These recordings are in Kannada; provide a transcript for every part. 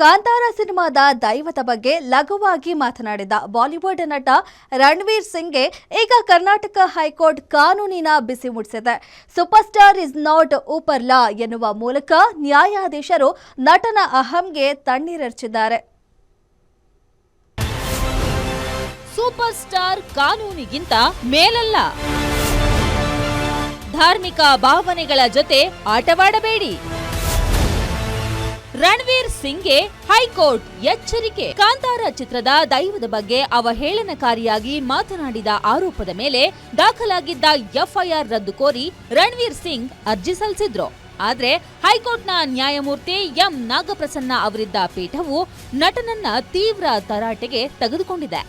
ಕಾಂತಾರ ಸಿನಿಮಾದ ದೈವದ ಬಗ್ಗೆ ಲಘುವಾಗಿ ಮಾತನಾಡಿದ ಬಾಲಿವುಡ್ ನಟ ರಣವೀರ್ ಸಿಂಗ್ಗೆ ಈಗ ಕರ್ನಾಟಕ ಹೈಕೋರ್ಟ್ ಕಾನೂನಿನ ಬಿಸಿ ಮುಟ್ಟಿಸಿದೆ. ಸೂಪರ್ ಸ್ಟಾರ್ ಇಸ್ ನಾಟ್ ಊಪರ್ ಲಾ ಎನ್ನುವ ಮೂಲಕ ನ್ಯಾಯಾಧೀಶರು ನಟನ ಅಹಂಗೆ ತಣ್ಣೀರೆರಚಿದ್ದಾರೆ. ಸೂಪರ್ ಸ್ಟಾರ್ ಕಾನೂನಿಗಿಂತ ಮೇಲಲ್ಲ, ಧಾರ್ಮಿಕ ಭಾವನೆಗಳ ಜೊತೆ ಆಟವಾಡಬೇಡಿ. ರಣವೀರ್ ಸಿಂಗ್ಗೆ ಹೈಕೋರ್ಟ್ ಎಚ್ಚರಿಕೆ. ಕಾಂತಾರ ಚಿತ್ರದ ದೈವದ ಬಗ್ಗೆ ಅವಹೇಳನಕಾರಿಯಾಗಿ ಮಾತನಾಡಿದ ಆರೋಪದ ಮೇಲೆ ದಾಖಲಾಗಿದ್ದ ಎಫ್ಐಆರ್ ರದ್ದು ಕೋರಿ ರಣವೀರ್ ಸಿಂಗ್ ಅರ್ಜಿ ಸಲ್ಲಿಸಿದ್ರು. ಆದ್ರೆ ಹೈಕೋರ್ಟ್ನ ನ್ಯಾಯಮೂರ್ತಿ ಎಂ ನಾಗಪ್ರಸನ್ನ ಅವರಿದ್ದ ಪೀಠವು ನಟನನ್ನ ತೀವ್ರ ತರಾಟೆಗೆ ತೆಗೆದುಕೊಂಡಿದೆ.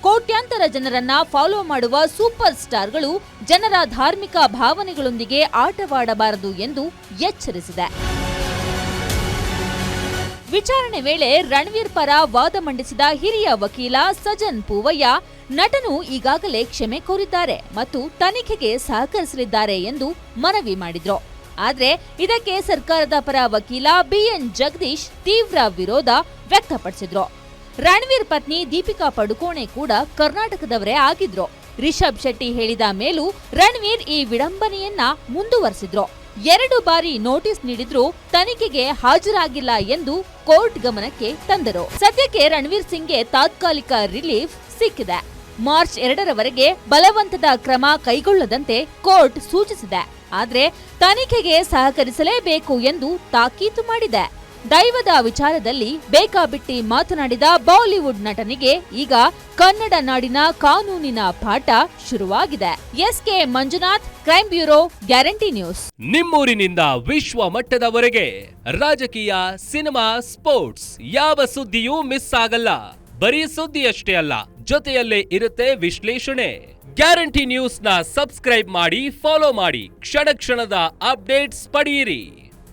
ಕೋಟ್ಯಾಂತರ ಜನರನ್ನ ಫಾಲೋ ಮಾಡುವ ಸೂಪರ್ ಸ್ಟಾರ್ಗಳು ಜನರ ಧಾರ್ಮಿಕ ಭಾವನೆಗಳೊಂದಿಗೆ ಆಟವಾಡಬಾರದು ಎಂದು ಎಚ್ಚರಿಸಿದೆ. ವಿಚಾರಣೆ ವೇಳೆ ರಣವೀರ್ ಪರ ವಾದ ಮಂಡಿಸಿದ ಹಿರಿಯ ವಕೀಲ ಸಜನ್ ಪೂವಯ್ಯ ನಟನು ಈಗಾಗಲೇ ಕ್ಷಮೆ ಕೋರಿದ್ದಾರೆ ಮತ್ತು ತನಿಖೆಗೆ ಸಹಕರಿಸಲಿದ್ದಾರೆ ಎಂದು ಮನವಿ ಮಾಡಿದ್ರು. ಆದ್ರೆ ಇದಕ್ಕೆ ಸರ್ಕಾರದ ಪರ ವಕೀಲ ಬಿಎನ್ ಜಗದೀಶ್ ತೀವ್ರ ವಿರೋಧ ವ್ಯಕ್ತಪಡಿಸಿದ್ರು. ರಣವೀರ್ ಪತ್ನಿ ದೀಪಿಕಾ ಪಡುಕೋಣೆ ಕೂಡ ಕರ್ನಾಟಕದವರೇ ಆಗಿದ್ರು. ರಿಷಬ್ ಶೆಟ್ಟಿ ಹೇಳಿದ ಮೇಲೂ ರಣವೀರ್ ಈ ವಿಡಂಬನೆಯನ್ನ ಮುಂದುವರೆಸಿದ್ರು. 2 ಬಾರಿ ನೋಟಿಸ್ ನೀಡಿದ್ರೂ ತನಿಖೆಗೆ ಹಾಜರಾಗಿಲ್ಲ ಎಂದು ಕೋರ್ಟ್ ಗಮನಕ್ಕೆ ತಂದರು. ಸದ್ಯಕ್ಕೆ ರಣವೀರ್ ಸಿಂಗ್ಗೆ ತಾತ್ಕಾಲಿಕ ರಿಲೀಫ್ ಸಿಕ್ಕಿದೆ. ಮಾರ್ಚ್ 2ರವರೆಗೆ ಬಲವಂತದ ಕ್ರಮ ಕೈಗೊಳ್ಳದಂತೆ ಕೋರ್ಟ್ ಸೂಚಿಸಿದೆ. ಆದ್ರೆ ತನಿಖೆಗೆ ಸಹಕರಿಸಲೇಬೇಕು ಎಂದು ತಾಕೀತು ಮಾಡಿದೆ. ದೈವದ ವಿಚಾರದಲ್ಲಿ ಬೇಕಾಬಿಟ್ಟಿ ಮಾತನಾಡಿದ ಬಾಲಿವುಡ್ ನಟನಿಗೆ ಈಗ ಕನ್ನಡ ನಾಡಿನ ಕಾನೂನಿನ ಪಾಠ ಶುರುವಾಗಿದೆ. S K Manjunath, crime bureau, Guarantee News. ನಿಮ್ಮೂರಿನಿಂದ ವಿಶ್ವ ಮಟ್ಟದವರೆಗೆ ರಾಜಕೀಯ, ಸಿನಿಮಾ, ಸ್ಪೋರ್ಟ್ಸ್ ಯಾವ ಸುದ್ದಿಯೂ ಮಿಸ್ ಆಗಲ್ಲ. ಬರೀ ಸುದ್ದಿಯಷ್ಟೇ ಅಲ್ಲ, ಜೊತೆಯಲ್ಲೇ ಇರುತ್ತೆ ವಿಶ್ಲೇಷಣೆ. ಗ್ಯಾರಂಟಿ ನ್ಯೂಸ್ ನ ಸಬ್ಸ್ಕ್ರೈಬ್ ಮಾಡಿ, ಫಾಲೋ ಮಾಡಿ, ಕ್ಷಣ ಕ್ಷಣದ ಅಪ್ಡೇಟ್ಸ್ ಪಡೆಯಿರಿ.